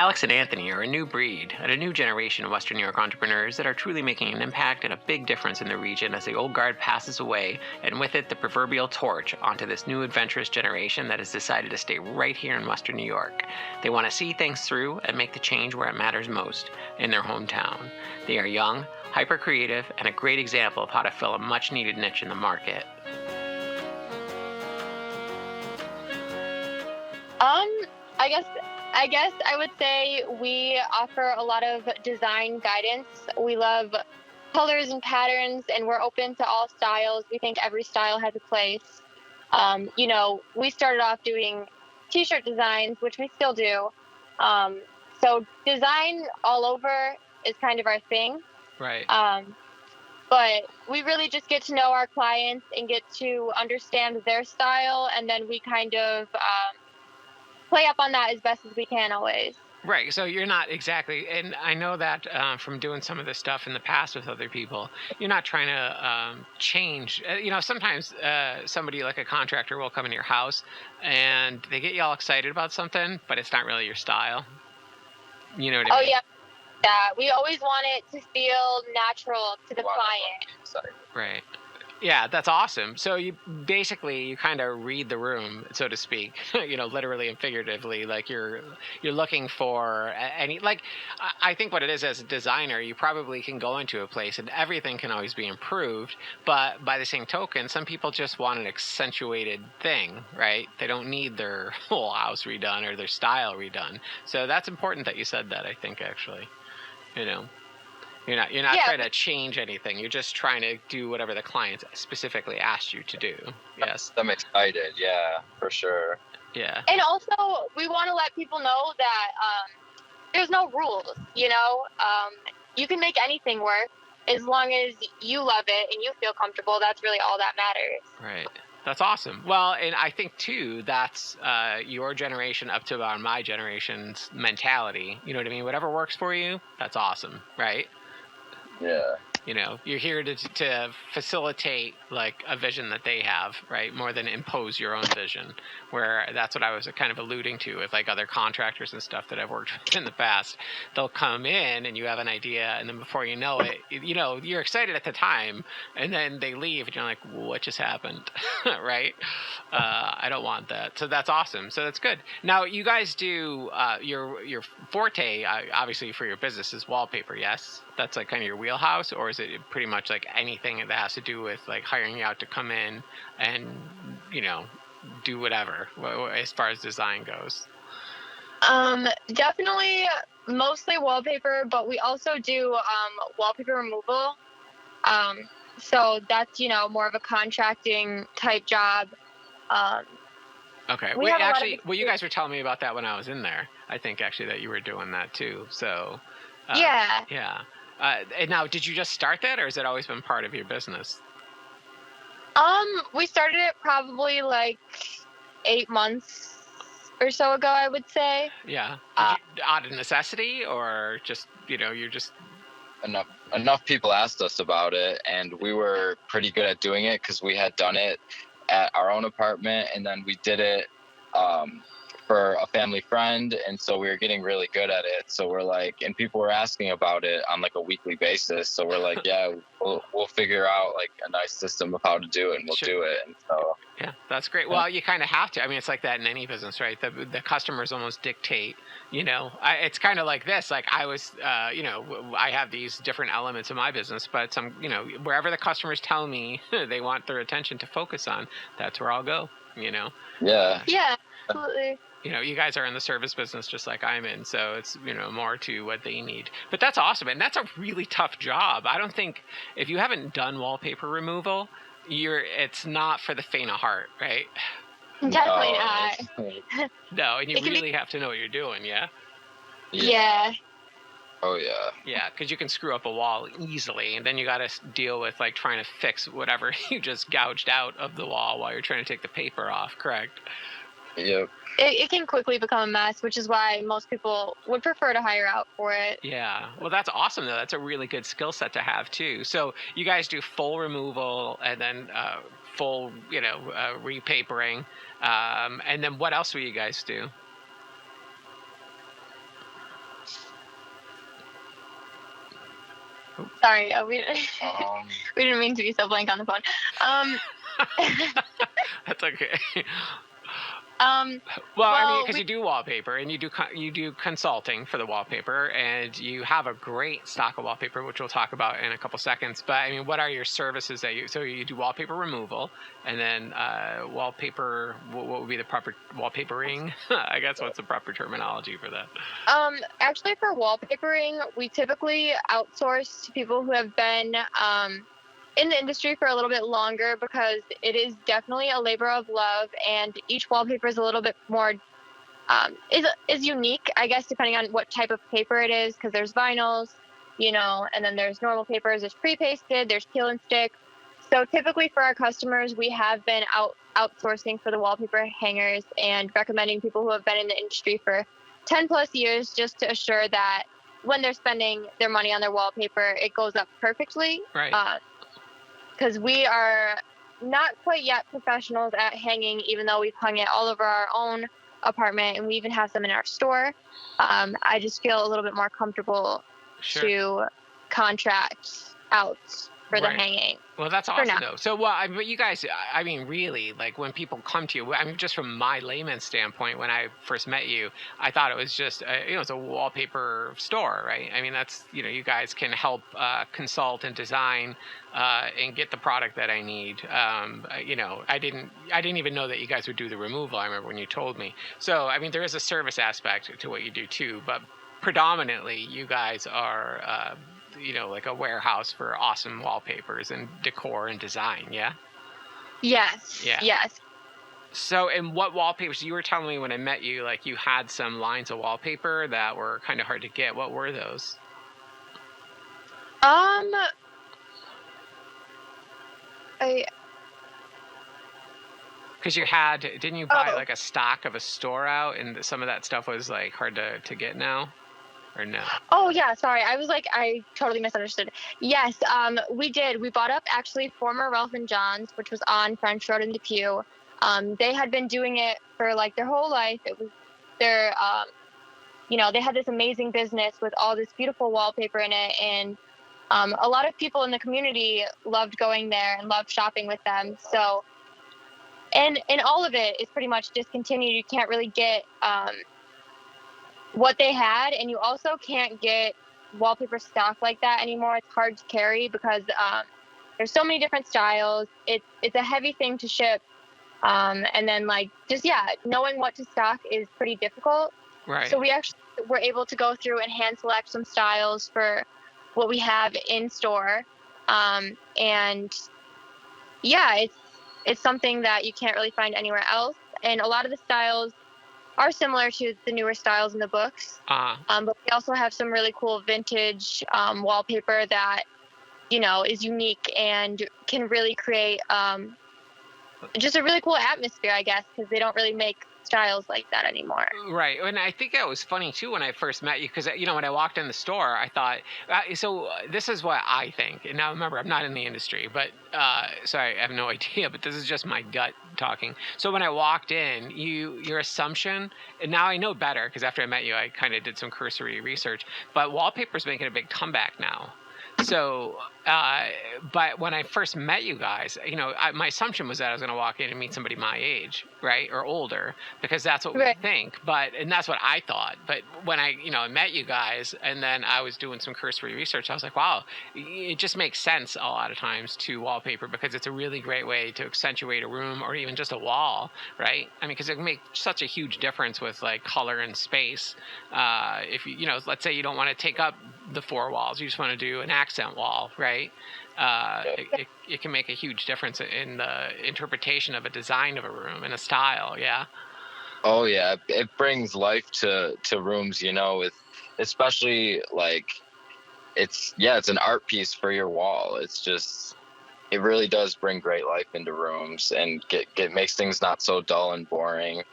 Alyx and Anthony are a new breed and a new generation of Western New York entrepreneurs that are truly making an impact and a big difference in the region as the old guard passes away, and with it the proverbial torch onto this new adventurous generation that has decided to stay right here in Western New York. They want to see things through and make the change where it matters most, in their hometown. They are young, hyper-creative, and a great example of how to fill a much-needed niche in the market. I guess I would say we offer a lot of design guidance. We love colors and patterns, and we're open to all styles. We think every style has a place. We started off doing t-shirt designs, which we still do. So design all over is kind of our thing. Right. But we really just get to know our clients and get to understand their style, and then we kind of play up on that as best as we can always. Right. So you're not exactly, and I know that from doing some of this stuff in the past with other people, you're not trying to change. Sometimes somebody like a contractor will come in your house and they get you all excited about something, but it's not really your style. You know what I mean? Oh, yeah. Yeah. We always want it to feel natural to the client. Right. Yeah, that's awesome. So you kind of read the room, so to speak, literally and figuratively, like you're looking for any, like, I think what it is as a designer, you probably can go into a place and everything can always be improved. But by the same token, some people just want an accentuated thing, right? They don't need their whole house redone or their style redone. So that's important that you said that, I think, actually, You're not trying to change anything. You're just trying to do whatever the client specifically asked you to do. Yes. I'm excited. Yeah, for sure. Yeah. And also, we want to let people know that there's no rules, You can make anything work as long as you love it and you feel comfortable. That's really all that matters. Right. That's awesome. Well, and I think, too, that's your generation up to about my generation's mentality. You know what I mean? Whatever works for you, that's awesome, right? Yeah. You're here to facilitate like a vision that they have, right? More than impose your own vision, where that's what I was kind of alluding to with like other contractors and stuff that I've worked with in the past. They'll come in and you have an idea, and then before you know it, you're excited at the time, and then they leave and you're like, what just happened? Right? I don't want that. So that's awesome. So that's good. Now you guys do your forte, obviously for your business, is wallpaper. Yes, that's like kind of your wheelhouse, or is it pretty much like anything that has to do with like hiring you out to come in and do whatever as far as design goes? Definitely mostly wallpaper, but we also do wallpaper removal. So that's more of a contracting type job. Okay. You guys were telling me about that when I was in there. I think actually that you were doing that too. So yeah. Yeah. And now, did you just start that, or has it always been part of your business? We started it probably like 8 months or so ago, I would say. Yeah. Out of necessity, or just you're just enough people asked us about it, and we were pretty good at doing it because we had done it at our own apartment, and then we did it for a family friend, and so we were getting really good at it. So we're like, and people were asking about it on like a weekly basis. So we're like, yeah, we'll figure out like a nice system of how to do it, and we'll do it. And so yeah, that's great. Well, you kind of have to. I mean, it's like that in any business, right? The customers almost dictate. It's kind of like this. Like I was, I have these different elements of my business, but wherever the customers tell me they want their attention to focus on, that's where I'll go. Yeah. Yeah, absolutely. You guys are in the service business just like I'm in, so it's, more to what they need. But that's awesome, and that's a really tough job. I don't think, if you haven't done wallpaper removal, it's not for the faint of heart, right? Definitely not. No, and you really have to know what you're doing, yeah? Yeah. Oh, yeah. Yeah, because you can screw up a wall easily, and then you got to deal with, like, trying to fix whatever you just gouged out of the wall while you're trying to take the paper off, correct? Yep. It can quickly become a mess, which is why most people would prefer to hire out for it. Yeah. Well, that's awesome, though. That's a really good skill set to have, too. So you guys do full removal and then full, repapering. And then what else will you guys do? Sorry, Um, we didn't mean to be so blank on the phone. That's okay. Um, Well, I mean, well, because you do wallpaper and you do consulting for the wallpaper, and you have a great stock of wallpaper, which we'll talk about in a couple seconds. But I mean, what are your services that you? So you do wallpaper removal, and then wallpaper. What would be the proper wallpapering? I guess what's the proper terminology for that? Actually, for wallpapering, we typically outsource to people who have been in the industry for a little bit longer because it is definitely a labor of love, and each wallpaper is a little bit more is unique, I guess, depending on what type of paper it is. Because there's vinyls, and then there's normal papers. There's pre-pasted. There's peel and stick. So typically for our customers, we have been outsourcing for the wallpaper hangers and recommending people who have been in the industry for 10 plus years just to assure that when they're spending their money on their wallpaper, it goes up perfectly. Right. Because we are not quite yet professionals at hanging, even though we've hung it all over our own apartment and we even have some in our store. I just feel a little bit more comfortable to contract out for the hanging. Well, that's awesome though. So, but you guys, I mean, really, like when people come to you, I mean, just from my layman's standpoint, when I first met you, I thought it was just, it's a wallpaper store, right? I mean, that's, you guys can help consult and design and get the product that I need. I didn't even know that you guys would do the removal. I remember when you told me. So, I mean, there is a service aspect to what you do too, but predominantly, you guys are. Like a warehouse for awesome wallpapers and decor and design, yeah? Yes. Yeah. Yes. So, and what wallpapers? You were telling me when I met you, like you had some lines of wallpaper that were kind of hard to get. What were those? Because didn't you buy like a stock of a store out, and some of that stuff was like hard to get now? Or no? Oh, yeah. Sorry. I totally misunderstood. Yes, we did. We bought up actually former Ralph and John's, which was on French Road in Depew. They had been doing it for like their whole life. It was their, they had this amazing business with all this beautiful wallpaper in it. And a lot of people in the community loved going there and loved shopping with them. So, and all of it is pretty much discontinued. You can't really get, what they had, and you also can't get wallpaper stock like that anymore. It's hard to carry because there's so many different styles. It's a heavy thing to ship, and then knowing what to stock is pretty difficult. Right. So we actually were able to go through and hand select some styles for what we have in store, and yeah, it's something that you can't really find anywhere else. And a lot of the styles are similar to the newer styles in the books. But we also have some really cool vintage wallpaper that, is unique and can really create just a really cool atmosphere, I guess, because they don't really make styles like that anymore. Right. And I think that was funny too when I first met you, because when I walked in the store, I thought, this is what I think. And now remember, I'm not in the industry, but so I have no idea, but this is just my gut talking. So when I walked in, your assumption, and now I know better because after I met you, I kind of did some cursory research, but wallpaper's making a big comeback now. So, but when I first met you guys, my assumption was that I was going to walk in and meet somebody my age, right, or older, because that's what we think. And that's what I thought. But when I, met you guys, and then I was doing some cursory research, I was like, wow, it just makes sense a lot of times to wallpaper because it's a really great way to accentuate a room or even just a wall, right? I mean, because it can make such a huge difference with like color and space. If let's say you don't want to take up the four walls, you just want to do an accent wall, right? It can make a huge difference in the interpretation of a design of a room and a style. Yeah. Oh yeah, it brings life to rooms, with especially like it's an art piece for your wall. It really does bring great life into rooms and makes things not so dull and boring.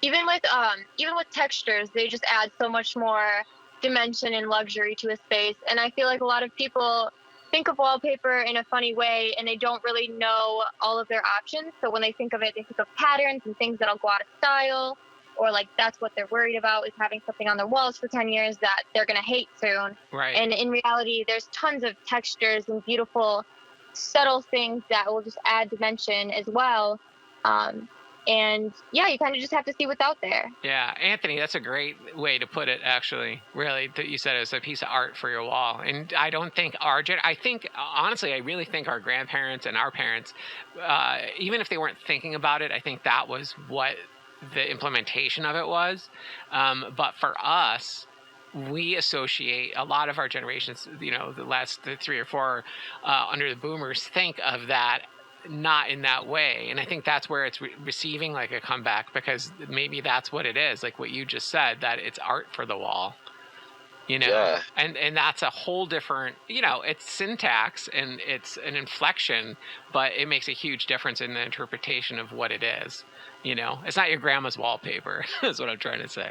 Even with textures, they just add so much more dimension and luxury to a space. And I feel like a lot of people think of wallpaper in a funny way and they don't really know all of their options. So when they think of it, they think of patterns and things that'll go out of style. or like that's what they're worried about, is having something on their walls for 10 years that they're going to hate soon. Right. And in reality, there's tons of textures and beautiful, subtle things that will just add dimension as well. And yeah, you kind of just have to see what's out there. Yeah, Anthony, that's a great way to put it, actually. Really, that you said it's a piece of art for your wall. And I don't think honestly, I really think our grandparents and our parents, even if they weren't thinking about it, I think that was what the implementation of it was. But for us, we associate a lot of our generations, the 3 or 4 under the boomers, think of that not in that way. And I think that's where it's receiving like a comeback, because maybe that's what it is, like what you just said, that it's art for the wall, Yeah. and that's a whole different, it's syntax and it's an inflection, but it makes a huge difference in the interpretation of what it is. It's not your grandma's wallpaper is what I'm trying to say.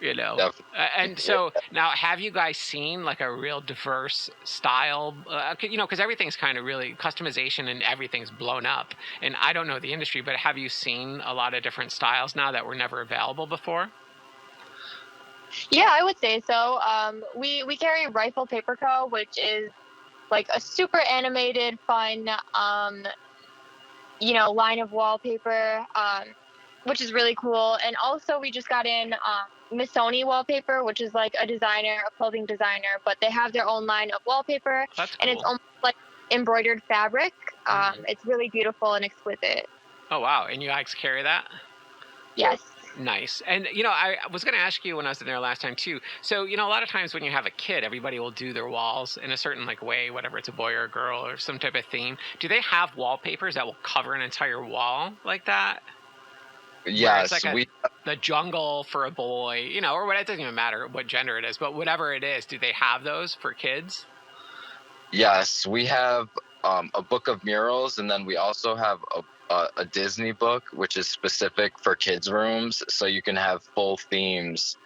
Definitely. And so now, have you guys seen like a real diverse style? Because everything's kind of really customization and everything's blown up. And I don't know the industry, but have you seen a lot of different styles now that were never available before? Yeah, I would say so. We carry Rifle Paper Co., which is like a super animated, fun, line of wallpaper, which is really cool. And also we just got in Missoni Wallpaper, which is like a clothing designer, but they have their own line of wallpaper. That's cool. And it's almost like embroidered fabric. It's really beautiful and exquisite. Oh, wow. And you guys carry that? Yes. Nice. And, I was going to ask you when I was in there last time too. So, a lot of times when you have a kid, everybody will do their walls in a certain way, whatever it's a boy or a girl or some type of theme. Do they have wallpapers that will cover an entire wall like that? Yes, like the jungle for a boy, or what, it doesn't even matter what gender it is, but whatever it is, do they have those for kids? Yes, we have a book of murals, and then we also have a Disney book, which is specific for kids' rooms. So you can have full themes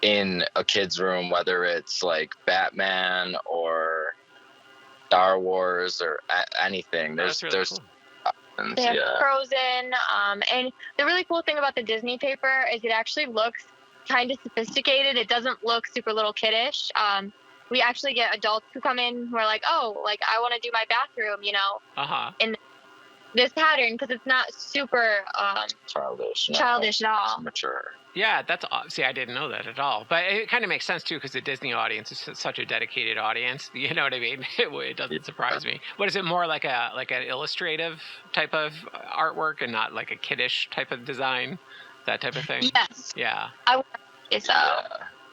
in a kid's room, whether it's like Batman or Star Wars or anything. There's cool. They have Frozen. And the really cool thing about the Disney paper is it actually looks kind of sophisticated. It doesn't look super little kiddish. We actually get adults who come in who are like, oh, like I want to do my bathroom, in this pattern, because it's not super childish at all. Mature. Yeah, see, I didn't know that at all. But it kind of makes sense, too, because the Disney audience is such a dedicated audience. You know what I mean? It doesn't surprise me. What is it, more like an illustrative type of artwork and not like a kiddish type of design? That type of thing? Yes. Yeah. I would say so.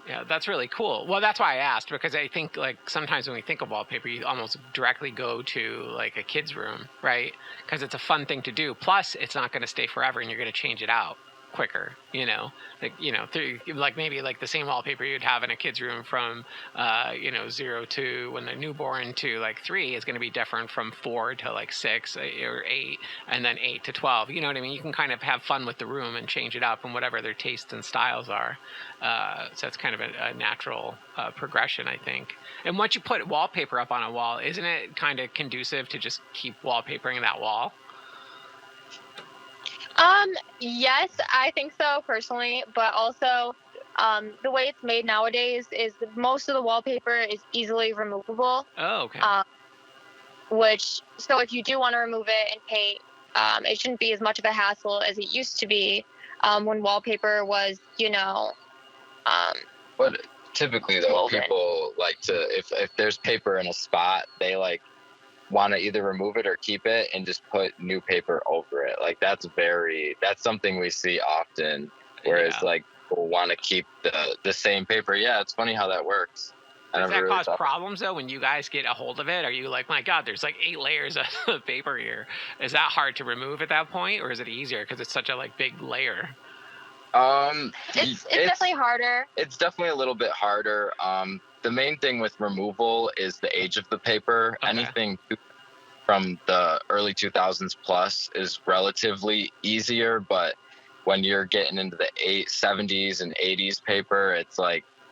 Yeah, that's really cool. Well, that's why I asked, because I think sometimes when we think of wallpaper, you almost directly go to a kid's room, right? Because it's a fun thing to do. Plus, it's not going to stay forever, and you're going to change it out quicker, maybe the same wallpaper you'd have in a kid's room from 0 to when they're newborn to 3 is going to be different from 4 to 6 or 8, and then 8 to 12. You know what I mean? You can kind of have fun with the room and change it up and whatever their tastes and styles are. So it's kind of a natural progression, I think. And once you put wallpaper up on a wall, isn't it kind of conducive to just keep wallpapering that wall? Yes, I think so personally, but also the way it's made nowadays is most of the wallpaper is easily removable. Oh, okay. So if you do want to remove it and paint, it shouldn't be as much of a hassle as it used to be when wallpaper was, But typically, though, woven. people like to, if there's paper in a spot, they want to either remove it or keep it and just put new paper over it. That's something we see often, whereas people want to keep the same paper. Yeah, it's funny how that works. Does that cause problems though when you guys get a hold of it? Are you like, my God, there's 8 layers of paper here? Is that hard to remove at that point, or is it easier because it's such a big layer? It's definitely harder. It's definitely a little bit harder. The main thing with removal is the age of the paper. Okay. Anything from the early 2000s plus is relatively easier, but when you're getting into the 70s and 80s paper, it's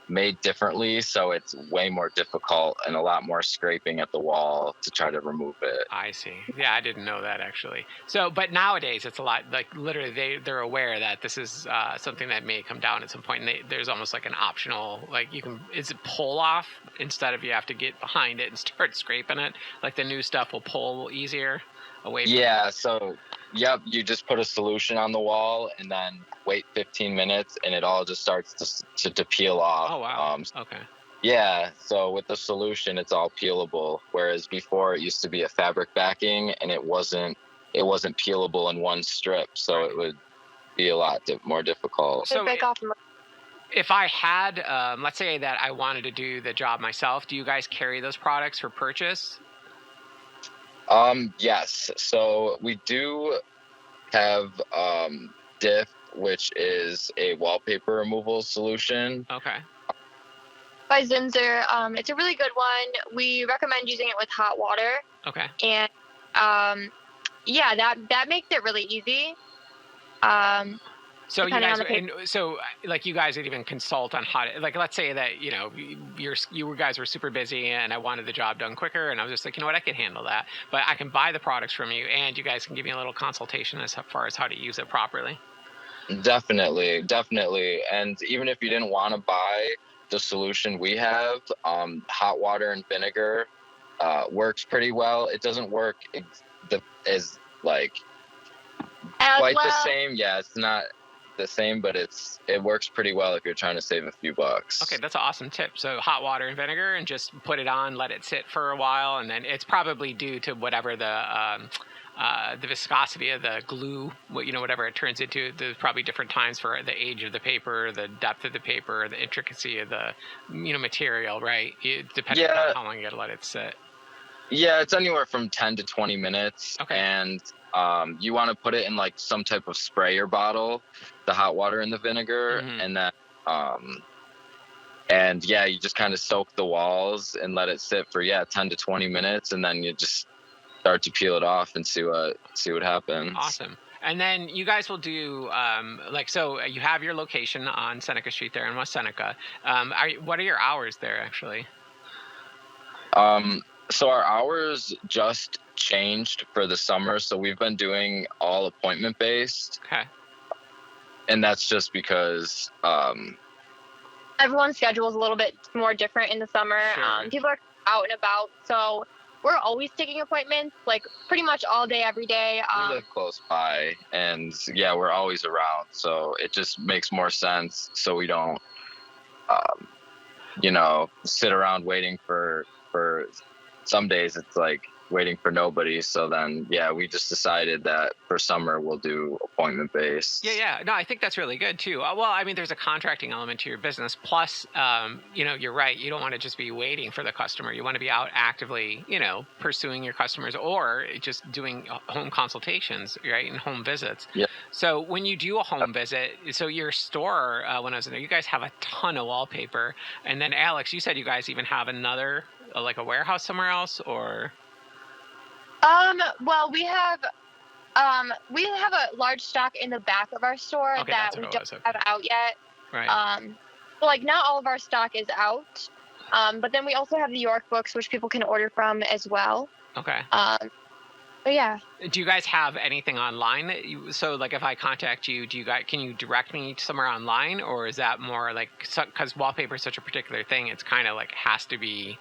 made differently, so it's way more difficult and a lot more scraping at the wall to try to remove it. I see. Yeah, I didn't know that actually. So, but nowadays it's a lot like literally they're aware that this is something that may come down at some point, and there's almost like an optional like you can it's a pull off instead of you have to get behind it and start scraping it. Like the new stuff will pull easier away. Yeah. So, yep. You just put a solution on the wall and then wait 15 minutes, and it all just starts to peel off. Oh wow. Okay. Yeah, so with the solution, it's all peelable. Whereas before, it used to be a fabric backing, and it wasn't peelable in one strip, so it would be a lot more difficult. So if I had, let's say that I wanted to do the job myself, do you guys carry those products for purchase? Yes. So we do have Diff, which is a wallpaper removal solution. Okay. By Zinzer. It's a really good one. We recommend using it with hot water. Okay. And yeah, that makes it really easy. So you guys, like you guys would even consult on how to, like, let's say that you guys were super busy and I wanted the job done quicker, and I was just like, you know what, I can handle that, but I can buy the products from you, and you guys can give me a little consultation as far as how to use it properly. Definitely. And even if you didn't want to buy the solution we have, hot water and vinegar works pretty well. It doesn't work as like quite the same. Yeah, it's not the same, but it works pretty well if you're trying to save a few bucks. Okay, that's an awesome tip. So hot water and vinegar, and just put it on, let it sit for a while, and then it's probably due to whatever the viscosity of the glue, whatever it turns into. There's probably different times for the age of the paper, the depth of the paper, the intricacy of the material, right? Depending on how long you gotta let it sit. Yeah, it's anywhere from 10 to 20 minutes. Okay. And you want to put it in like some type of sprayer bottle, the hot water and the vinegar, and then you just kind of soak the walls and let it sit for 10 to 20 minutes, and then you just start to peel it off and see what happens. Awesome. And then you guys will do so you have your location on Seneca Street there in West Seneca. What are your hours there actually? So our hours just changed for the summer, so we've been doing all appointment based. Okay. And that's just because everyone's schedule is a little bit more different in the summer. Sure. People are out and about, so we're always taking appointments, like pretty much all day, every day. We live close by, and we're always around, so it just makes more sense. So we don't, sit around waiting for. Some days it's like waiting for nobody. So then, we just decided that for summer we'll do appointment based. Yeah. No, I think that's really good too. Well, I mean, there's a contracting element to your business. Plus, you're right. You don't want to just be waiting for the customer. You want to be out actively, pursuing your customers, or just doing home consultations, right, and home visits. Yeah. So when you do a home visit, so your store, when I was in there, you guys have a ton of wallpaper. And then Alyx, you said you guys even have another, like a warehouse somewhere else, or? Well, we have a large stock in the back of our store that we don't have out yet. Right. So like not all of our stock is out. But then we also have the York books, which people can order from as well. Okay. But yeah. Do you guys have anything online so like if I contact you, can you direct me somewhere online, or is that more like, because wallpaper is such a particular thing, it's kind of like has to be,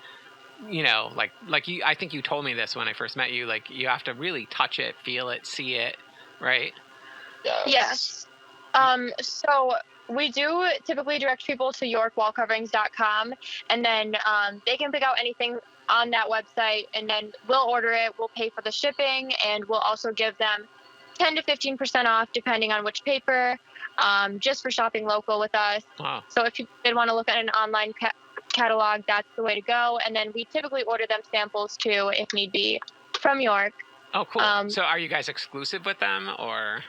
like you, I think you told me this when I first met you, like you have to really touch it, feel it, see it, right? Yes. So we do typically direct people to yorkwallcoverings.com, and then they can pick out anything on that website, and then we'll order it, we'll pay for the shipping, and we'll also give them 10 to 15% off depending on which paper, just for shopping local with us. Wow. So if you did want to look at an online catalog, that's the way to go. And then we typically order them samples too, if need be, from York. Oh, cool. So are you guys exclusive with them, or?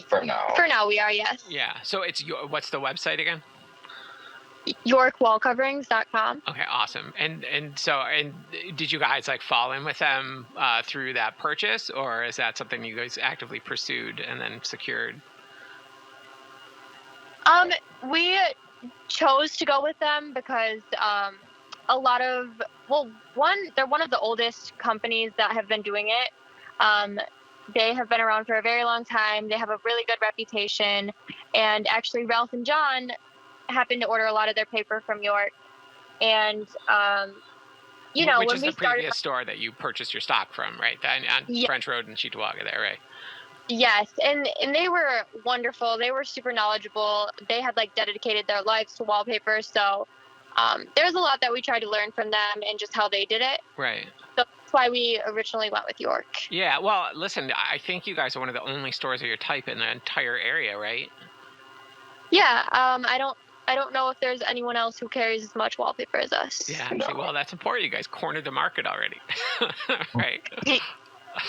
For now. For now, we are, yes. Yeah. So what's the website again? yorkwallcoverings.com. Okay, awesome. And did you guys like fall in with them through that purchase, or is that something you guys actively pursued and then secured? chose to go with them because a lot of, well, they're one of the oldest companies that have been doing it. They have been around for a very long time. They have a really good reputation. And actually, Ralph and John happened to order a lot of their paper from York. And, Which when is we the started. previous store that you purchased your stock from, right? On Yeah. French Road in Cheektowaga there, right? Yes, and they were wonderful. They were super knowledgeable. They had dedicated their lives to wallpaper. So there's a lot that we tried to learn from them and just how they did it. Right. So that's why we originally went with York. Yeah. Well, listen, I think you guys are one of the only stores of your type in the entire area, right? Yeah. I don't know if there's anyone else who carries as much wallpaper as us. Yeah. Actually, well, that's important. You guys cornered the market already, right?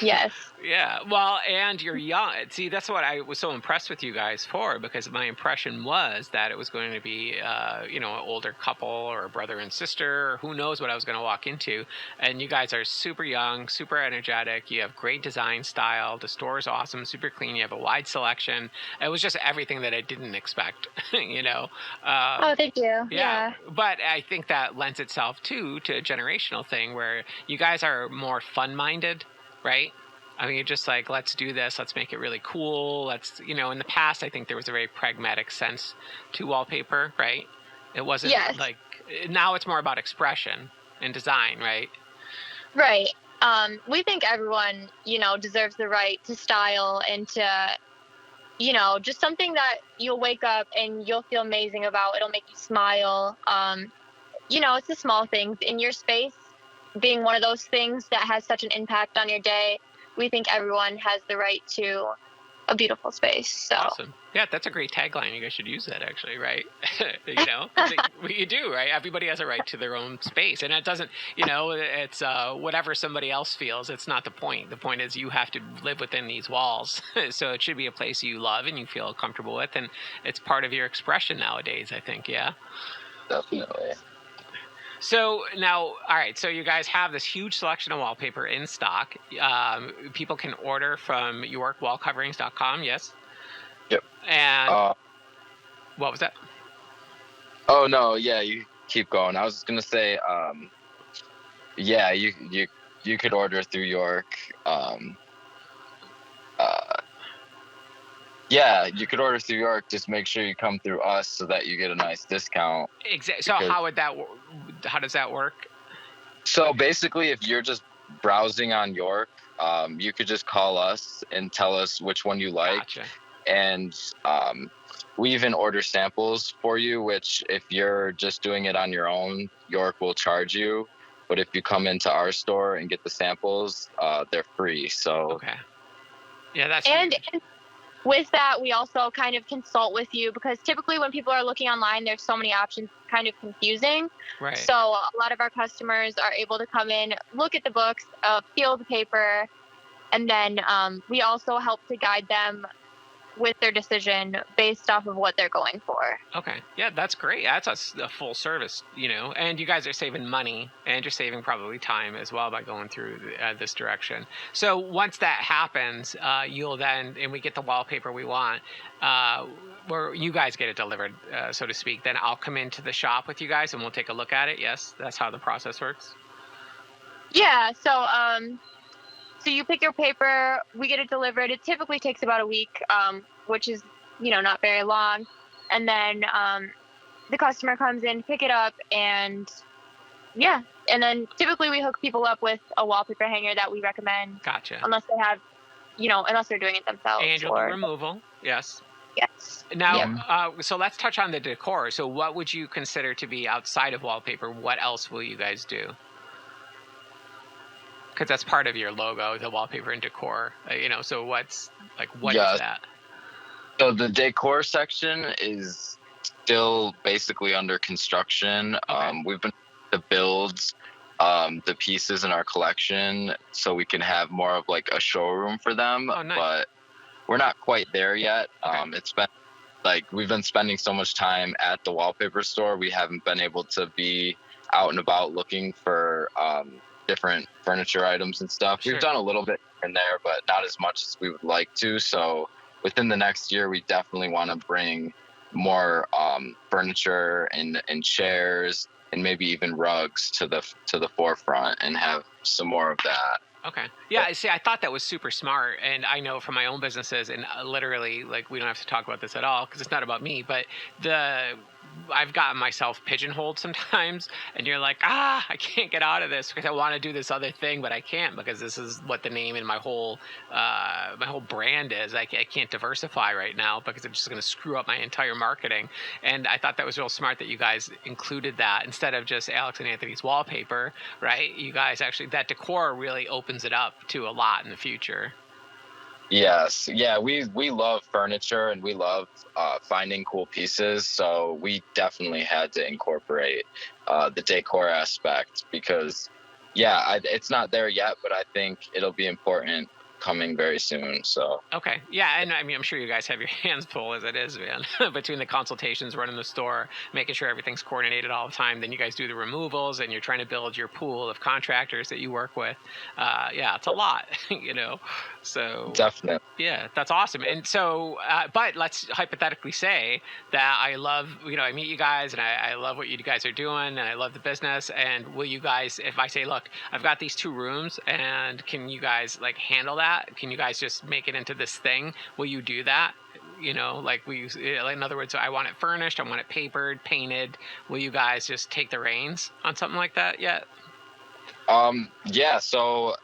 Yes. Yeah. Well, and you're young. See, that's what I was so impressed with you guys for, because my impression was that it was going to be, an older couple or a brother and sister, or who knows what I was going to walk into. And you guys are super young, super energetic. You have great design style. The store is awesome, super clean. You have a wide selection. It was just everything that I didn't expect, Oh, thank you. Yeah. But I think that lends itself to a generational thing where you guys are more fun-minded. Right? I mean, you're just like, let's do this. Let's make it really cool. Let's, in the past, I think there was a very pragmatic sense to wallpaper, right? It wasn't now it's more about expression and design, right? Right. We think everyone, deserves the right to style and to, just something that you'll wake up and you'll feel amazing about. It'll make you smile. It's the small things in your space. Being one of those things that has such an impact on your day, we think everyone has the right to a beautiful space. So. Awesome. Yeah, that's a great tagline. You guys should use that, actually, right? You do, right? Everybody has a right to their own space. And it doesn't, it's whatever somebody else feels. It's not the point. The point is you have to live within these walls. So it should be a place you love and you feel comfortable with. And it's part of your expression nowadays, I think, yeah? Definitely. So now, all right, so you guys have this huge selection of wallpaper in stock. People can order from YorkWallCoverings.com, yes? Yep. And what was that? Oh, no, yeah, you keep going. I was just going to say, yeah, you could order through York. Yeah, you could order through York. Just make sure you come through us so that you get a nice discount. Exactly. So how does that work? So basically, if you're just browsing on York, you could just call us and tell us which one you like. Gotcha. And we even order samples for you, which if you're just doing it on your own, York will charge you. But if you come into our store and get the samples, they're free. So okay. Yeah, that's and huge. With that, we also kind of consult with you because typically when people are looking online, there's so many options, kind of confusing. Right. So a lot of our customers are able to come in, look at the books, feel the paper, and then we also help to guide them with their decision based off of what they're going for. Okay. Yeah, that's great. That's a full service, and you guys are saving money and you're saving probably time as well by going through this direction. So once that happens, you'll then, and we get the wallpaper we want, where you guys get it delivered, so to speak, then I'll come into the shop with you guys and we'll take a look at it. Yes, that's how the process works. Yeah. So you pick your paper, we get it delivered. It typically takes about a week, which is, not very long. And then the customer comes in, pick it up, and yeah. And then typically we hook people up with a wallpaper hanger that we recommend. Gotcha. Unless they have, unless they're doing it themselves. And you'll do removal. Yes. Yes. Now, so let's touch on the decor. So what would you consider to be outside of wallpaper? What else will you guys do? Because that's part of your logo, the wallpaper and decor. So what is that? So the decor section is still basically under construction. Okay. We've been to build the pieces in our collection so we can have more of like a showroom for them. Oh, nice. But we're not quite there yet. Okay. It's been we've been spending so much time at the wallpaper store. We haven't been able to be out and about looking for different furniture items and stuff. Sure. We've done a little bit in there, but not as much as we would like to. So within the next year, we definitely want to bring more furniture and chairs and maybe even rugs to the forefront and have some more of that. Okay. Yeah. See, I thought that was super smart. And I know from my own businesses, and literally, like, we don't have to talk about this at all because it's not about me, but I've gotten myself pigeonholed sometimes. And you're like, I can't get out of this because I want to do this other thing, but I can't because this is what the name in my whole brand is. I can't diversify right now because I'm just going to screw up my entire marketing. And I thought that was real smart that you guys included that instead of just Alyx and Anthony's wallpaper, right? You guys actually, that decor really opens it up to a lot in the future. Yes. Yeah, we love furniture and we love finding cool pieces. So we definitely had to incorporate the decor aspect because, it's not there yet, but I think it'll be important coming very soon. So Okay. Yeah. And I mean, I'm sure you guys have your hands full as it is, man, between the consultations, running the store, making sure everything's coordinated all the time. Then you guys do the removals and you're trying to build your pool of contractors that you work with. Yeah, it's a lot, So definitely. yeah, that's awesome. And so, but let's hypothetically say that I love, I meet you guys and I love what you guys are doing and I love the business. And will you guys, if I say, look, I've got these 2 rooms and can you guys like handle that? Can you guys just make it into this thing? Will you do that? In other words, I want it furnished, I want it papered, painted. Will you guys just take the reins on something like that yet? Yeah, so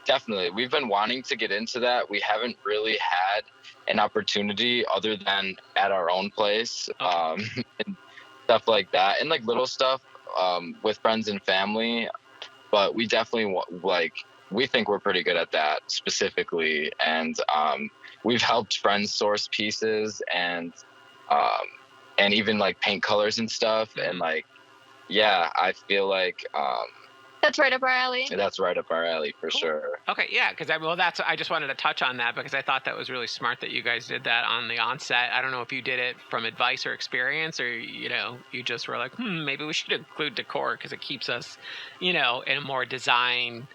definitely. We've been wanting to get into that. We haven't really had an opportunity other than at our own place, and stuff like that, and like little stuff with friends and family. But we definitely we think we're pretty good at that specifically, and we've helped friends source pieces and even like paint colors and stuff, and like I feel like That's right up our alley. that's right up our alley for sure. Okay, yeah, because I just wanted to touch on that because I thought that was really smart that you guys did that on the onset. I don't know if you did it from advice or experience, or you just were like, maybe we should include decor because it keeps us, in a more design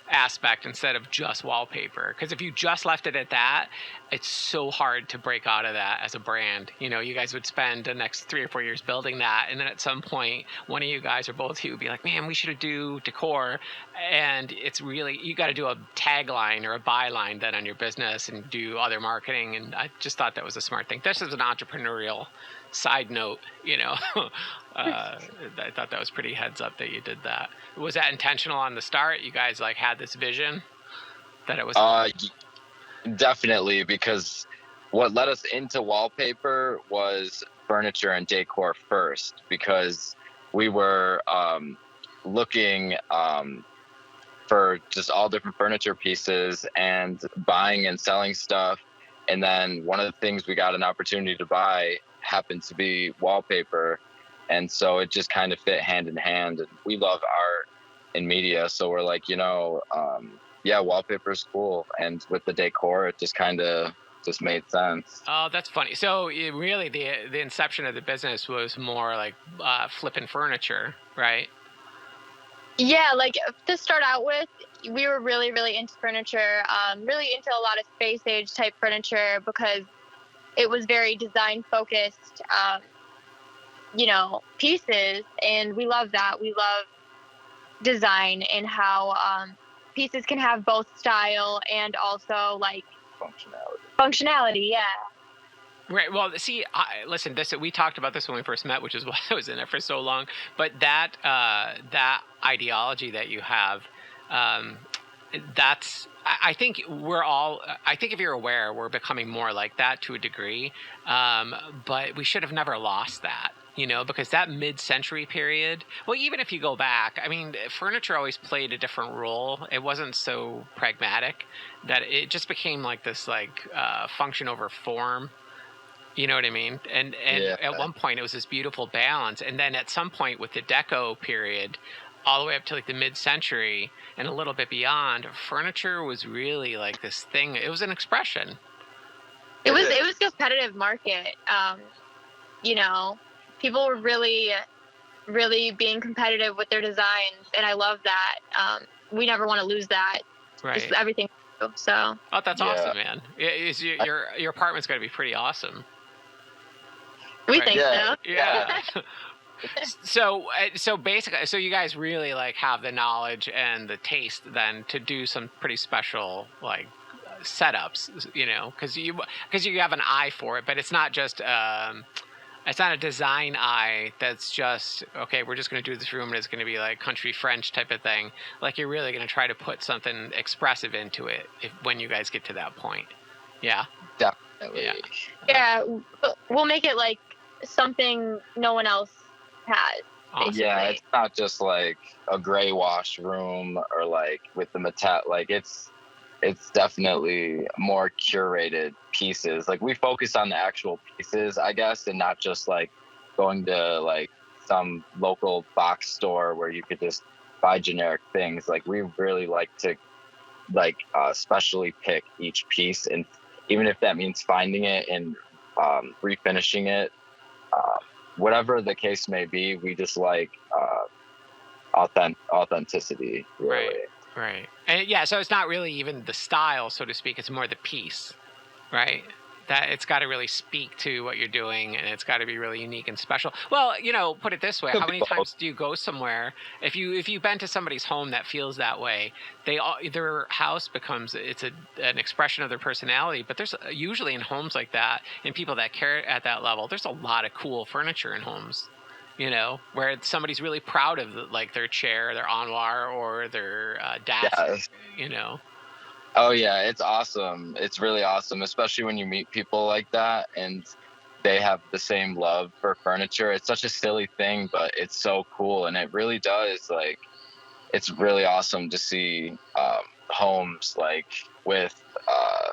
aspect instead of just wallpaper. Because if you just left it at that, it's so hard to break out of that as a brand. You guys would spend the next 3 or 4 years building that, and then at some point one of you guys or both of you would be like, man, we should do decor. And it's really, you got to do a tagline or a byline then on your business and do other marketing. And I just thought that was a smart thing. This is an entrepreneurial side note, I thought that was pretty heads up that you did that. Was that intentional on the start? You guys like had this vision that it was? Definitely, because what led us into wallpaper was furniture and decor first, because we were looking for just all different furniture pieces and buying and selling stuff. And then one of the things we got an opportunity to buy happened to be wallpaper. And so it just kind of fit hand in hand. And we love art and media. So we're like, wallpaper is cool. And with the decor, it just kind of just made sense. Oh, that's funny. So really the inception of the business was more like flipping furniture, right? Yeah, like to start out with, we were really, really into furniture, really into a lot of space age type furniture because it was very design focused, pieces. And we love that. We love design and how pieces can have both style and also like functionality. Yeah. Right. Well, see, listen. We talked about this when we first met, which is why I was in it for so long. But that ideology that you have, that's. I think we're all. I think if you're aware, we're becoming more like that to a degree. But we should have never lost that. Because that mid-century period, well, even if you go back, I mean, furniture always played a different role. It wasn't so pragmatic that it just became like this, function over form. You know what I mean? And At one point it was this beautiful balance. And then at some point with the Deco period, all the way up to like the mid-century and a little bit beyond, furniture was really like this thing. It was an expression. It was a competitive market. People were really, really being competitive with their designs. And I love that. We never want to lose that. Right. Just everything. So. Oh, that's awesome, man. Your apartment's got to be pretty awesome. We Right. think so. Yeah. So basically, so you guys really like have the knowledge and the taste then to do some pretty special like setups, because you have an eye for it, but it's not just it's not a design eye that's just okay, we're just going to do this room and it's going to be like country French type of thing. Like you're really going to try to put something expressive into it when you guys get to that point. Yeah. Definitely. Yeah. Yeah, we'll make it like something no one else has. Awesome. Yeah, it's not just like a gray wash room or like with the like it's definitely more curated pieces. Like we focus on the actual pieces, I guess, and not just like going to like some local box store where you could just buy generic things. Like we really like to like specially pick each piece, and even if that means finding it and refinishing it, whatever the case may be, we just like authenticity, really. Right. And yeah, so it's not really even the style, so to speak, it's more the piece, right? That it's got to really speak to what you're doing, and it's got to be really unique and special. Well, put it this way: how many times do you go somewhere if you've been to somebody's home that feels that way? Their house becomes an expression of their personality. But there's usually in homes like that, and people that care at that level, there's a lot of cool furniture in homes. Where somebody's really proud of like their chair, their armoire, or their desk. Yes. Oh yeah, it's awesome. It's really awesome, especially when you meet people like that and they have the same love for furniture. It's such a silly thing, but it's so cool, and it really does like. It's really awesome to see homes like with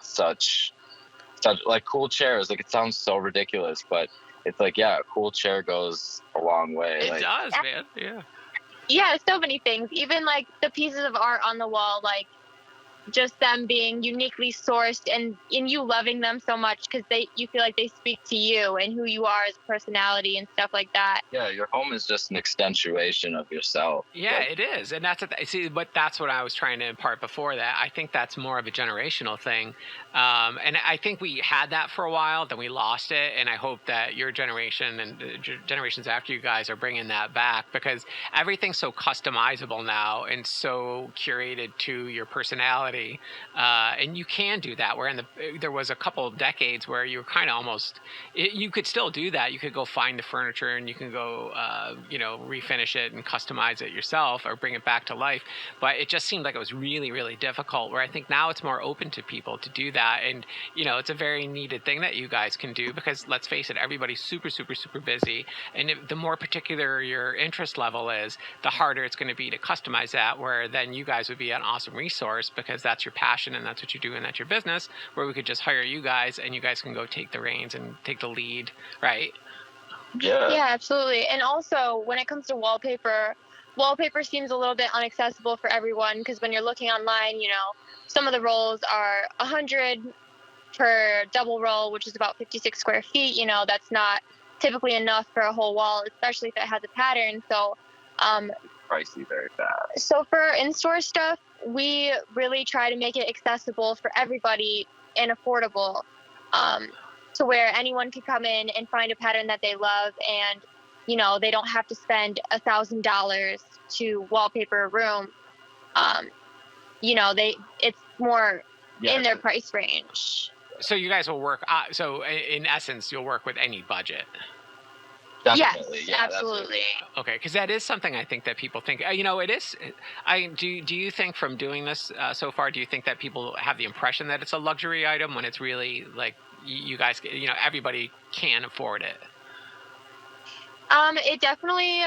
such like cool chairs. Like it sounds so ridiculous, but it's like, yeah, a cool chair goes a long way. It does, man. Yeah. Yeah, so many things. Even like the pieces of art on the wall, like just them being uniquely sourced and you loving them so much because you feel like they speak to you and who you are as a personality and stuff like that. Yeah, your home is just an extension of yourself. Yeah, it is. And that's what I was trying to impart before that. I think that's more of a generational thing. And I think we had that for a while, then we lost it. And I hope that your generation and generations after you guys are bringing that back, because everything's so customizable now and so curated to your personality. And you can do that, where there was a couple of decades where you were kind of you could still do that. You could go find the furniture and you can go, refinish it and customize it yourself or bring it back to life. But it just seemed like it was really, really difficult, where I think now it's more open to people to do that. And, it's a very needed thing that you guys can do, because let's face it, everybody's super, super, super busy. And the more particular your interest level is, the harder it's going to be to customize that, where then you guys would be an awesome resource, because that's your passion and that's what you do and that's your business, where we could just hire you guys and you guys can go take the reins and take the lead, right? Yeah, absolutely. And also when it comes to wallpaper seems a little bit inaccessible for everyone, because when you're looking online, some of the rolls are 100 per double roll, which is about 56 square feet. That's not typically enough for a whole wall, especially if it has a pattern. So pricey very fast. So for in-store stuff, we really try to make it accessible for everybody and affordable, to where anyone can come in and find a pattern that they love, and they don't have to spend $1,000 to wallpaper a room. It's more in their price range. So you guys will work. So in essence, you'll work with any budget. Definitely. Yes, yeah, absolutely. Okay, because that is something I think that people think. It is. Do you think from doing this so far? Do you think that people have the impression that it's a luxury item when it's really like you guys? Everybody can afford it. It definitely,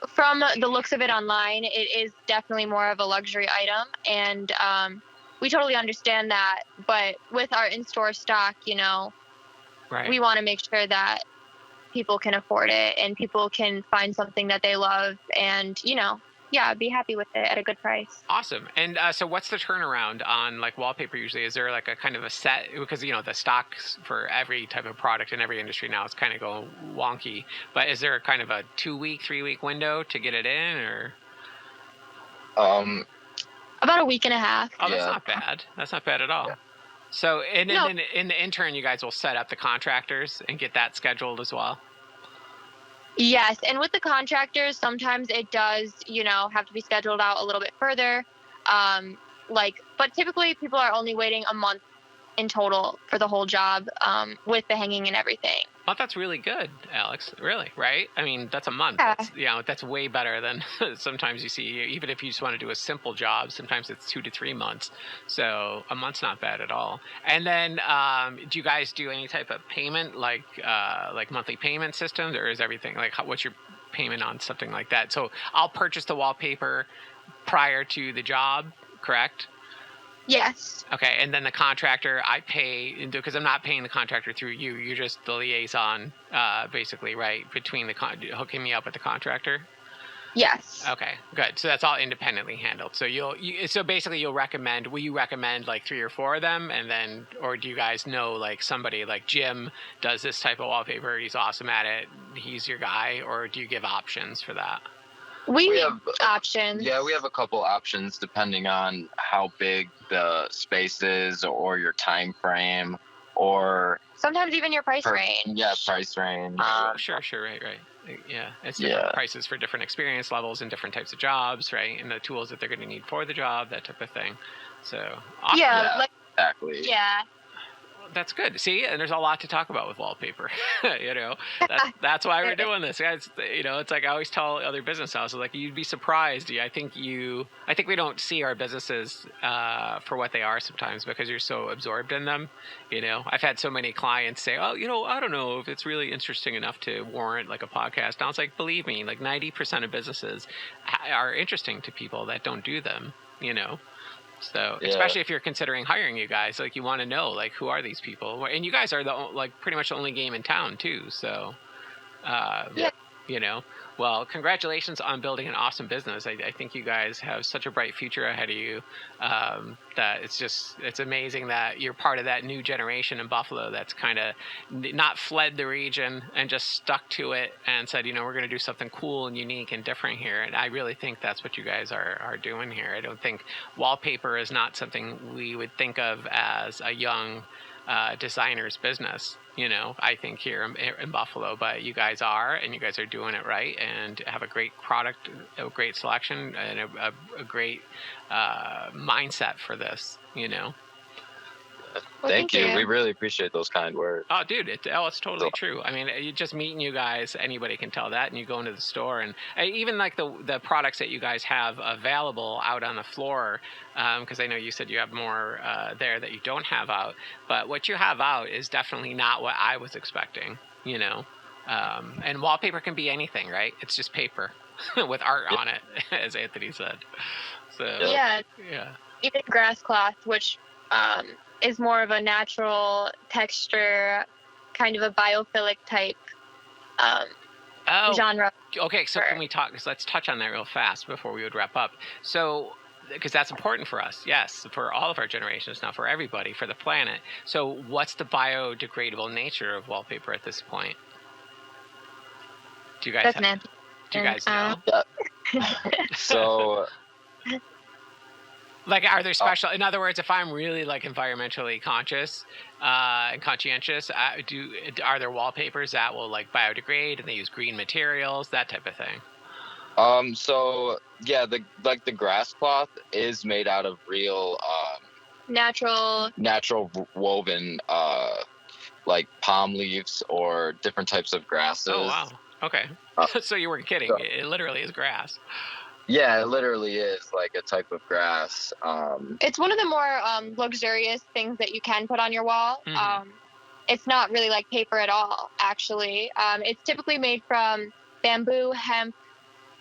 from the looks of it online, it is definitely more of a luxury item, and we totally understand that. But with our in-store stock, right. We want to make sure that people can afford it and people can find something that they love and, be happy with it at a good price. Awesome. And so what's the turnaround on like wallpaper usually? Is there like a kind of a set, because, the stocks for every type of product in every industry now is kind of going wonky, but is there a kind of a 2-week, 3-week window to get it in, or? About a week and a half. Oh, that's not bad. That's not bad at all. Yeah. So in the intern, you guys will set up the contractors and get that scheduled as well. Yes, and with the contractors, sometimes it does, have to be scheduled out a little bit further. But typically people are only waiting a month in total for the whole job, with the hanging and everything. Well, that's really good, Alex. Really, right? I mean, that's a month. Yeah. That's way better than sometimes you see. Even if you just want to do a simple job, sometimes it's 2 to 3 months. So a month's not bad at all. And then, do you guys do any type of payment, like monthly payment systems, or is everything like what's your payment on something like that? So I'll purchase the wallpaper prior to the job, correct? Yes. Okay, and then the contractor, I pay, because I'm not paying the contractor through you. You're just the liaison, basically, right, between hooking me up with the contractor. Yes. Okay, good. So that's all independently handled. So so basically you'll recommend. Will you recommend like 3 or 4 of them, and then, or do you guys know like somebody like Jim does this type of wallpaper? He's awesome at it. He's your guy, or do you give options for that? We have options. Yeah, we have a couple options depending on how big the space is or your time frame, or sometimes even your price range. Yeah, price range. Sure, right. Yeah, it's different prices for different experience levels and different types of jobs, right? And the tools that they're going to need for the job, that type of thing. So awesome. Yeah, exactly. Yeah. That's good. See, and there's a lot to talk about with wallpaper. That's why we're doing this, guys. It's like I always tell other business houses, like, you'd be surprised. I think we don't see our businesses for what they are sometimes because you're so absorbed in them. I've had so many clients say, "Oh, I don't know if it's really interesting enough to warrant like a podcast." And I was like, believe me, like 90% of businesses are interesting to people that don't do them. So especially if you're considering hiring you guys, like, you want to know, like, who are these people? And you guys are pretty much the only game in town too. So, well, congratulations on building an awesome business. I think you guys have such a bright future ahead of you. That it's amazing that you're part of that new generation in Buffalo that's kind of not fled the region and just stuck to it and said, we're going to do something cool and unique and different here. And I really think that's what you guys are doing here. I don't think wallpaper is not something we would think of as a young designer's business. I think here in Buffalo, but you guys are, and you guys are doing it right, and have a great product, a great selection, and a great mindset for this. Well, thank you. We really appreciate those kind words. Oh, dude, it's totally true. I mean, just meeting you guys, anybody can tell that. And you go into the store, and even like the products that you guys have available out on the floor, because I know you said you have more there that you don't have out. But what you have out is definitely not what I was expecting. And wallpaper can be anything, right? It's just paper with art on it, as Anthony said. So yeah. Even grass cloth, which is more of a natural texture, kind of a biophilic type genre. Okay, so can we talk? Let's touch on that real fast before we would wrap up. So, because that's important for us, yes, for all of our generations, not for everybody, for the planet. So, what's the biodegradable nature of wallpaper at this point? Do you guys know? So. Like, are there special? In other words, if I'm really like environmentally conscious and conscientious, are there wallpapers that will like biodegrade and they use green materials, that type of thing? So yeah, the grass cloth is made out of real natural woven like palm leaves or different types of grasses. Oh wow! Okay, so you weren't kidding. It literally is grass. Yeah, it literally is like a type of grass. It's one of the more luxurious things that you can put on your wall. Mm-hmm. It's not really like paper at all, actually. It's typically made from bamboo, hemp,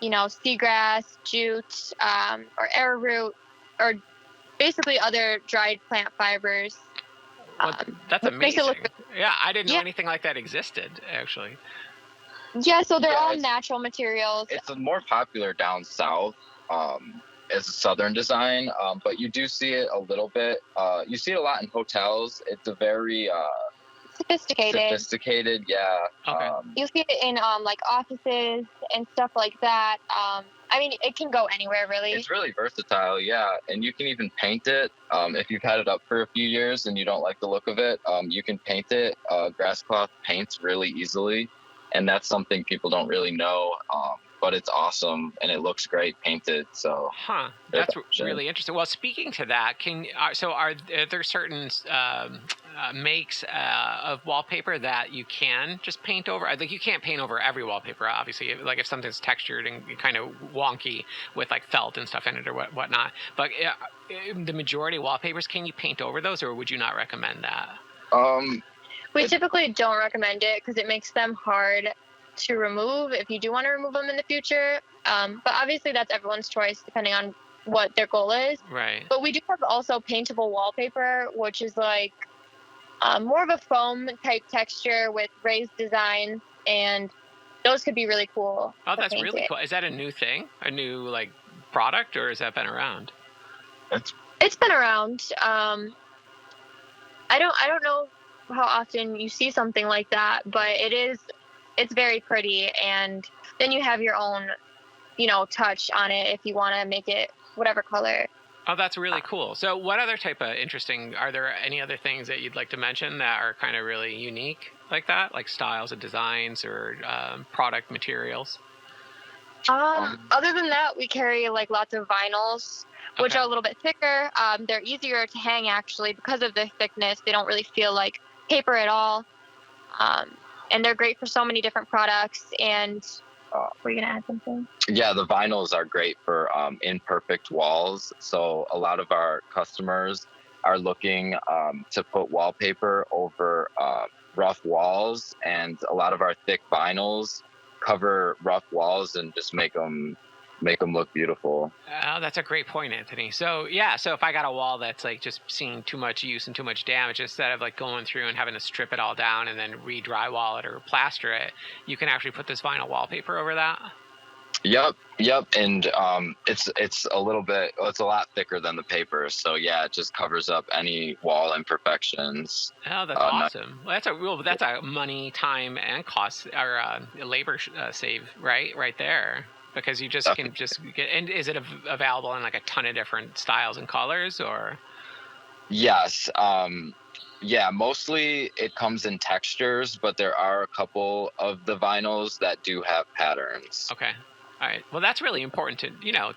seagrass, jute, or arrowroot, or basically other dried plant fibers. Well, that's amazing. Yeah, I didn't know anything like that existed, actually. Yeah, so they're all natural materials. It's more popular down south as a southern design, but you do see it a little bit. You see it a lot in hotels. It's a very sophisticated, yeah. Okay. You see it in like offices and stuff like that. I mean, it can go anywhere, really. It's really versatile, yeah. And you can even paint it. If you've had it up for a few years and you don't like the look of it, you can paint it. Grass cloth paints really easily. and that's something people don't really know. But it's awesome and it looks great painted. So that's really interesting. Well, speaking to that, are there certain makes of wallpaper that you can just paint over? Like, you can't paint over every wallpaper, obviously. Like, if something's textured and kind of wonky with like felt and stuff in it or whatnot. But the majority of wallpapers, can you paint over those, or would you not recommend that? We typically don't recommend it because it makes them hard to remove if you do want to remove them in the future. But obviously that's everyone's choice depending on what their goal is. Right. But we do have also paintable wallpaper, which is like more of a foam type texture with raised designs, and those could be really cool. Oh, that's really cool. Is that a new thing? A new like product, or has that been around? It's been around. I don't know how often you see something like that, but it's very pretty, and then you have your own, touch on it if you want to make it whatever color. Oh, that's really cool. So what other type of are there any other things that you'd like to mention that are kind of really unique like that, like styles of designs or product materials? Other than that, we carry like lots of vinyls, which are a little bit thicker. They're easier to hang actually because of their thickness. They don't really feel like paper at all. And they're great for so many different products. And were you going to add something? Yeah, the vinyls are great for imperfect walls. So a lot of our customers are looking to put wallpaper over rough walls, and a lot of our thick vinyls cover rough walls and just make them look beautiful. Oh, that's a great point, Anthony. So if I got a wall that's like just seeing too much use and too much damage, instead of like going through and having to strip it all down and then re-drywall it or plaster it, you can actually put this vinyl wallpaper over that. Yep. And it's a lot thicker than the paper. So yeah, it just covers up any wall imperfections. Oh, that's awesome. Well, that's a money, time, and cost or labor save right there. Because you just can just get, and is it available in like a ton of different styles and colors, or? Yes. Yeah, mostly it comes in textures, but there are a couple of the vinyls that do have patterns. Okay. All right. Well, that's really important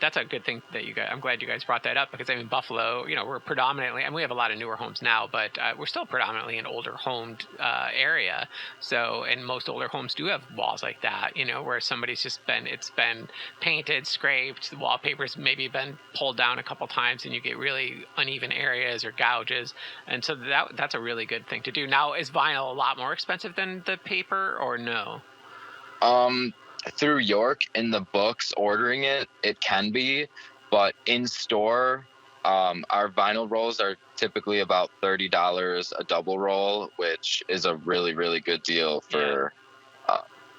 that's a good thing that I'm glad you guys brought that up, because Buffalo, we're predominantly, and we have a lot of newer homes now, but we're still predominantly an older homed area. So, and most older homes do have walls like that, where somebody's it's been painted, scraped, the wallpaper's maybe been pulled down a couple times, and you get really uneven areas or gouges. And so that's a really good thing to do. Now, is vinyl a lot more expensive than the paper, or no? Through York in the books ordering it can be, but in store our vinyl rolls are typically about $30 a double roll, which is a really, really good deal for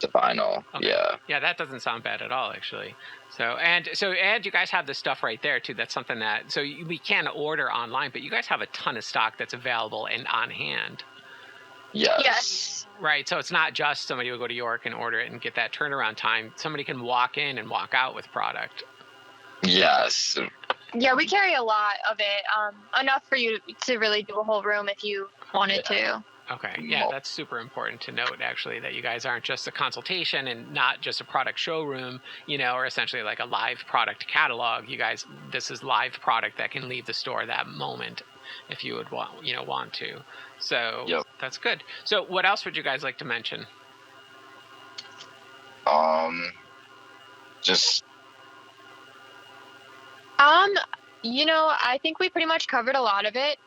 the vinyl. Okay. Yeah, that doesn't sound bad at all, actually. So you guys have the stuff right there too. That's something that we can order online, but you guys have a ton of stock that's available and on hand. Yes. Right. So it's not just somebody will go to York and order it and get that turnaround time. Somebody can walk in and walk out with product. Yes. Yeah, we carry a lot of it. Enough for you to really do a whole room if you wanted to. Okay. Yeah, that's super important to note, actually, that you guys aren't just a consultation and not just a product showroom, or essentially like a live product catalog. You guys, this is live product that can leave the store that moment if you would want to. So That's good. So what else would you guys like to mention? Just I think we pretty much covered a lot of it.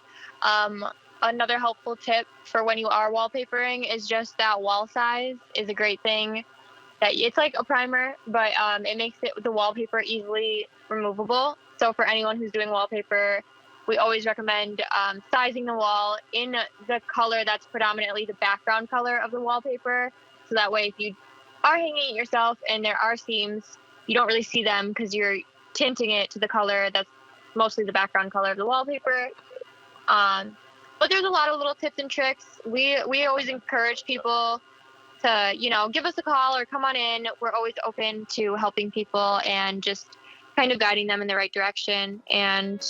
Another helpful tip for when you are wallpapering is just that wall size is a great thing. That it's like a primer, but it makes the wallpaper easily removable. So for anyone who's doing wallpaper, we always recommend sizing the wall in the color that's predominantly the background color of the wallpaper. So that way, if you are hanging it yourself and there are seams, you don't really see them because you're tinting it to the color that's mostly the background color of the wallpaper. But there's a lot of little tips and tricks. We always encourage people to, give us a call or come on in. We're always open to helping people and just kind of guiding them in the right direction. And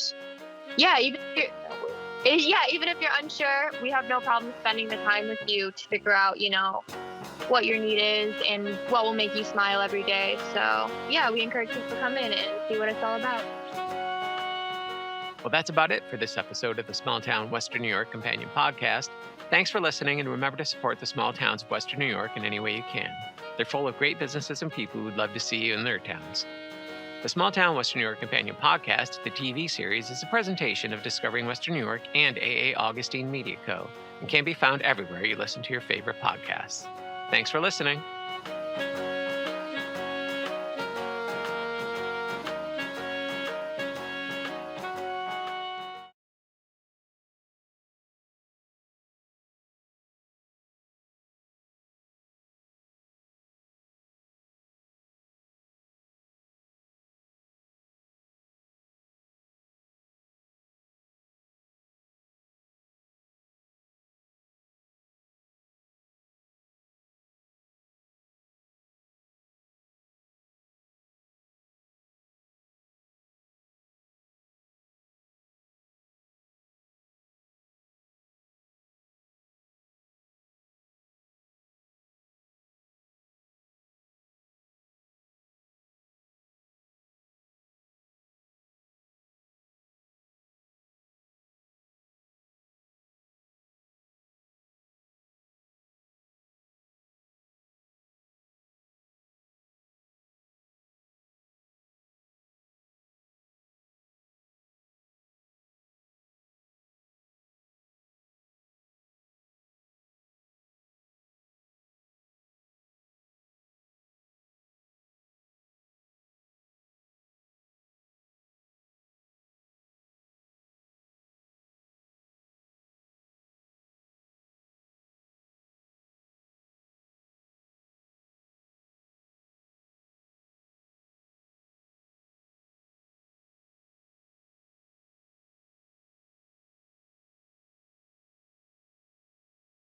even if you're unsure, we have no problem spending the time with you to figure out, what your need is and what will make you smile every day. So yeah, we encourage people to come in and see what it's all about. Well, that's about it for this episode of the Small Town Western New York Companion Podcast. Thanks for listening, and remember to support the small towns of Western New York in any way you can. They're full of great businesses and people who'd love to see you in their towns. The Small Town Western New York Companion Podcast, the TV series, is a presentation of Discovering Western New York and AA Augustine Media Co., and can be found everywhere you listen to your favorite podcasts. Thanks for listening.